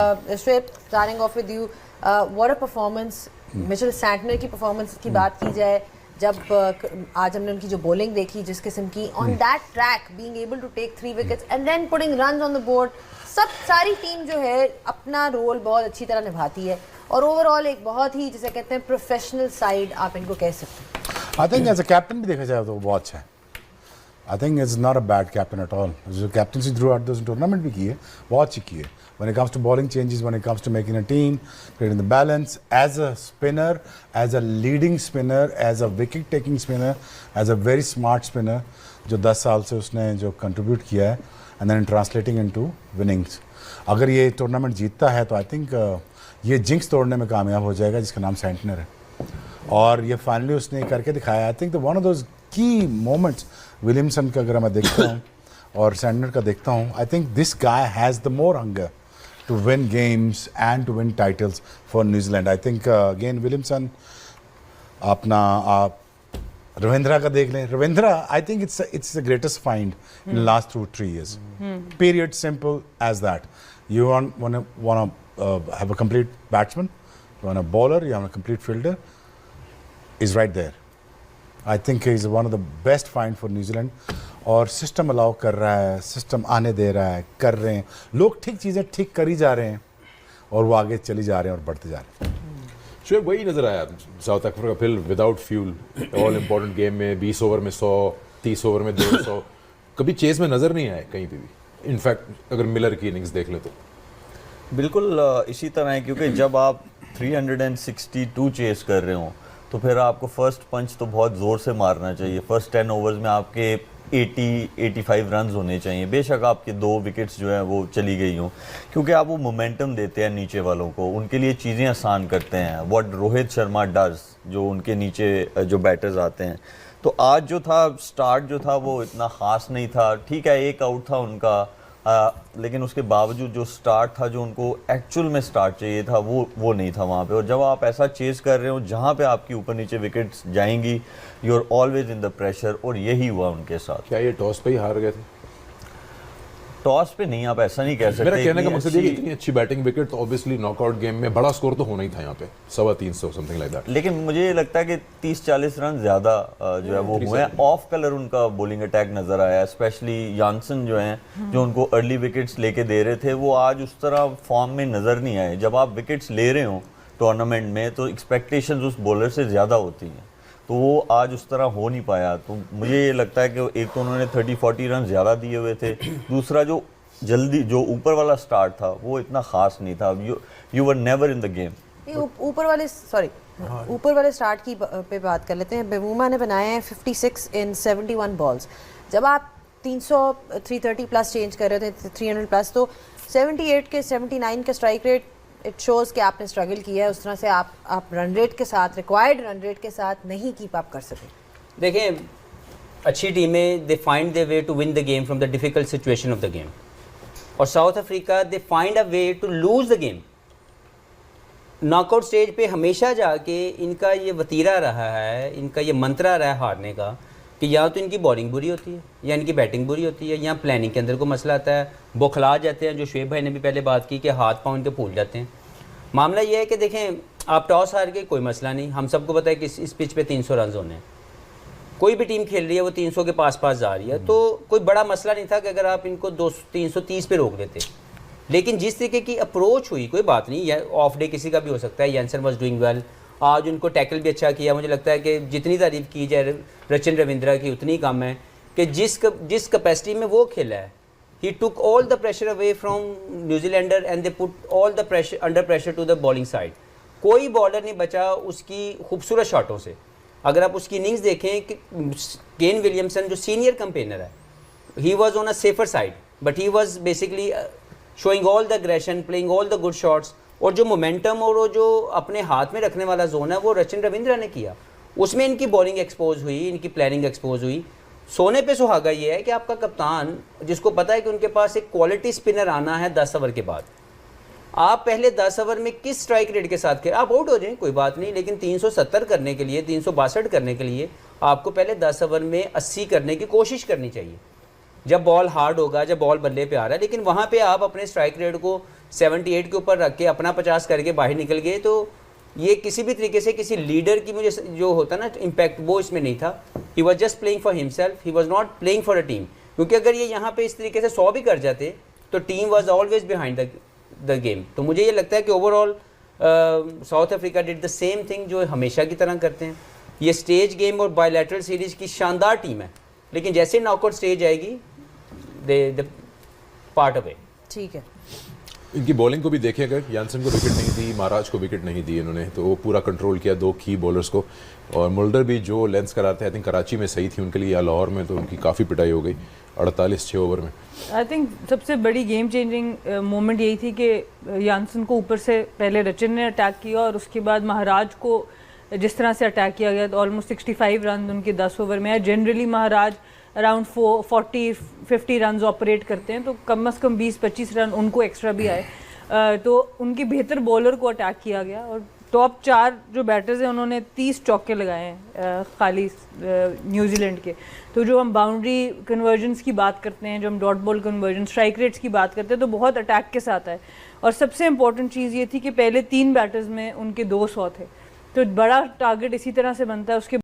Shweb, starting off with you, what a performance. Mitchell Santner की performance की बात की जाए, जब आज हमने उनकी जो बॉलिंग देखी जिस किस्म की, on that track being able to take 3 wickets and then putting runs on the board, सारी टीम जो है अपना रोल बहुत अच्छी तरह निभाती है और ओवरऑल एक बहुत ही जिसे कहते हैं प्रोफेशनल साइड आप इनको कह सकते हैं। I think as a captain भी देखा जाए तो बहुत अच्छा है। I think it's not a bad captain at all. जो captaincy throughout this tournament भी की है, बहुत अच्छी की है। When it comes to bowling changes, when it comes to making a team, creating the balance, as a spinner, as a leading spinner, as a wicket-taking spinner, as a very smart spinner, जो 10 साल से उसने जो contribute किया है, and then translating into winnings. अगर ये tournament जीतता है तो आई थिंक ये जिंक्स तोड़ने में कामयाब हो जाएगा जिसका नाम सैंटनर है, और ये फाइनली उसने करके दिखाया। I think one of those की मोमेंट्स विलियमसन का अगर मैं देखता हूँ और सैंटनर का देखता हूँ, I think this guy has the more hunger to win games and to win titles for New Zealand. I think again Williamson, अपना आप रविंद्रा का देख लें। Ravindra, I think it's the greatest find in the last 2-3 years. Period. Simple as that. You want to have a complete batsman, you want a bowler, you want a complete fielder. Is right there. I think he's one of the best find for New Zealand. और system allow कर रहा है, system आने दे रहा है, कर रहे हैं लोग, ठीक चीज़ें ठीक करी जा रहे हैं और वो आगे चली जा रहे हैं और बढ़ते जा रहे हैं। शुएब, वही नज़र आया साउथ अफ्रीका फिर without fuel all important game में 20 ओवर में 100, 30 ओवर में 200, कभी चेस में नज़र नहीं आए कहीं पे भी। इनफैक्ट अगर मिलर की इनिंग्स देख ले तो बिल्कुल इसी तरह है, क्योंकि जब आप 362 चेस कर रहे हो तो फिर आपको फर्स्ट पंच तो बहुत ज़ोर से मारना चाहिए। फर्स्ट 10 ओवर्स में आपके 80-85 रन्स होने चाहिए। बेशक आपके 2 विकेट्स जो हैं वो चली गई हों, क्योंकि आप वो मोमेंटम देते हैं नीचे वालों को, उनके लिए चीज़ें आसान करते हैं। व्हाट रोहित शर्मा डज, जो उनके नीचे जो बैटर्स आते हैं। तो आज जो था स्टार्ट जो था वो इतना ख़ास नहीं था। ठीक है, एक आउट था उनका, लेकिन उसके बावजूद जो स्टार्ट था, जो उनको एक्चुअल में स्टार्ट चाहिए था, वो नहीं था वहाँ पे। और जब आप ऐसा चेस कर रहे हो जहाँ पे आपकी ऊपर नीचे विकेट्स जाएंगी, you are always in the pressure, और यही हुआ उनके साथ। क्या ये टॉस पे ही हार गए थे? टॉस पे नहीं, आप ऐसा नहीं कह सकते। मेरा कहने का मकसद ये कि इतनी अच्छी बैटिंग विकेट तो ऑब्वियसली नॉकआउट गेम में बड़ा स्कोर तो होना ही था यहाँ पे, 350 समथिंग लाइक दैट। लेकिन मुझे ये लगता है कि 30-40 रन ज़्यादा जो है वो हुए। ऑफ कलर उनका बॉलिंग अटैक नज़र आया, स्पेशली यानसन जो हैं, जो उनको अर्ली विकेट्स लेके दे रहे थे, वो आज उस तरह फॉर्म में नज़र नहीं आए। जब आप विकेट्स ले रहे हो टूर्नामेंट में तो एक्सपेक्टेशंस उस बॉलर से ज़्यादा होती हैं, तो वो आज उस तरह हो नहीं पाया। तो मुझे ये लगता है कि एक तो उन्होंने 30-40 रन ज़्यादा दिए हुए थे, दूसरा जो जल्दी जो ऊपर वाला स्टार्ट था वो इतना ख़ास नहीं था। You were never in the game. ऊपर वाले स्टार्ट की पे बात कर लेते हैं। बेबूमा ने बनाए हैं 56 इन 71 बॉल्स। जब आप 330 प्लस चेंज कर रहे थे, 300 प्लस, तो 78 के 79 का स्ट्राइक रेट, इट शोज़ कि आपने स्ट्रगल किया है। उस तरह से आप रन रेट के साथ, रिक्वायर्ड रन रेट के साथ नहीं कीप अप कर सके। देखें, अच्छी टीमें they find the way to win the game from the difficult situation of the game, और South Africa they find a way to lose the game. Knockout stage पे हमेशा जाके इनका ये वतीरा रहा है, इनका ये मंत्रा रहा है हारने का, कि या तो इनकी बॉलिंग बुरी होती है या इनकी बैटिंग बुरी होती है, या प्लानिंग के अंदर को मसला आता है, बौखला जाते हैं, जो शुएब भाई ने भी पहले बात की कि हाथ पाँव इनके फूल जाते हैं। मामला ये है कि देखें, आप टॉस हार के कोई मसला नहीं, हम सबको पता है कि इस पिच पे 300 रन होने हैं। कोई भी टीम खेल रही है वो 300 के पास जा रही है, तो कोई बड़ा मसला नहीं था कि अगर आप इनको 330 पे रोक देते। लेकिन जिस तरीके की अप्रोच हुई, कोई बात नहीं, ऑफ डे किसी का भी हो सकता है। यानसन वाज डूइंग वेल, आज उनको टैकल भी अच्छा किया। मुझे लगता है कि जितनी तारीफ़ की जाए रचिन रविंद्रा की उतनी कम है, कि जिस कैपेसिटी में वो खेला है, he took all the pressure away from New Zealander and they put all the pressure under pressure to the bowling side. कोई बॉलर नहीं बचा उसकी खूबसूरत शॉटों से। अगर आप उसकी इनिंग्स देखें कि केन विलियमसन जो सीनियर कैंपेनर है, he was on a safer side, but he was basically showing all the aggression, playing all the good shots, और जो मोमेंटम और वो जो अपने हाथ में रखने वाला जोन है वो रचिन रविंद्रा ने किया। उसमें इनकी बॉलिंग एक्सपोज हुई, इनकी प्लानिंग एक्सपोज हुई। सोने पे सुहागा ये है कि आपका कप्तान, जिसको पता है कि उनके पास एक क्वालिटी स्पिनर आना है 10 ओवर के बाद, आप पहले 10 ओवर में किस स्ट्राइक रेट के साथ खेल, आप आउट हो जाएं कोई बात नहीं, लेकिन 370 करने के लिए, 362 करने के लिए आपको पहले 10 ओवर में 80 करने की कोशिश करनी चाहिए। जब बॉल हार्ड होगा, जब बॉल बल्ले पे आ रहा है, लेकिन वहाँ पे आप अपने स्ट्राइक रेट को 78 के ऊपर रख के अपना 50 करके बाहर निकल गए, तो ये किसी भी तरीके से किसी लीडर की मुझे जो होता ना इम्पैक्ट वो इसमें नहीं था. He was just playing for himself, he was not playing for a team. क्योंकि अगर ये यहाँ पे इस तरीके से 100 भी कर जाते तो team was always behind the game. तो मुझे ये लगता है कि overall south Africa did the same thing जो हमेशा की तरह करते हैं. ये स्टेज गेम और बायलैटरल सीरीज की शानदार टीम है, लेकिन जैसे नॉकआउट स्टेज आएगी दे पार्ट अवे. ठीक है. इनकी बॉलिंग को भी देखें, अगर यानसन को विकेट नहीं दी, महाराज को विकेट नहीं दी इन्होंने, तो वो पूरा कंट्रोल किया 2 की बॉलर्स को. और मुल्डर भी जो लेंस कराते हैं, आई थिंक कराची में सही थी उनके लिए या लाहौर में, तो उनकी काफ़ी पिटाई हो गई 48 6 ओवर में. आई थिंक सबसे बड़ी गेम चेंजिंग मोमेंट यही थी कि यानसन को ऊपर से पहले रचिन ने अटैक किया और उसके बाद महाराज को जिस तरह से अटैक किया गया, तो ऑलमोस्ट 65 रन उनके 10 ओवर में है. जनरली महाराज अराउंड 40-50 रन ऑपरेट करते हैं, तो कम से कम 20-25 रन उनको एक्स्ट्रा भी आए. तो उनकी बेहतर बॉलर को अटैक किया गया और टॉप 4 जो बैटर्स हैं उन्होंने 30 चौके लगाए हैं खाली न्यूजीलैंड के. तो जो हम बाउंड्री कन्वर्जन्स की बात करते हैं, जो हम dot ball conversion, strike rates की बात करते हैं, तो बहुत अटैक के साथ आए. और सबसे इंपॉर्टेंट चीज़ ये थी कि पहले 3 बैटर्स में उनके 200 थे, तो बड़ा टारगेट इसी तरह से बनता है. उसके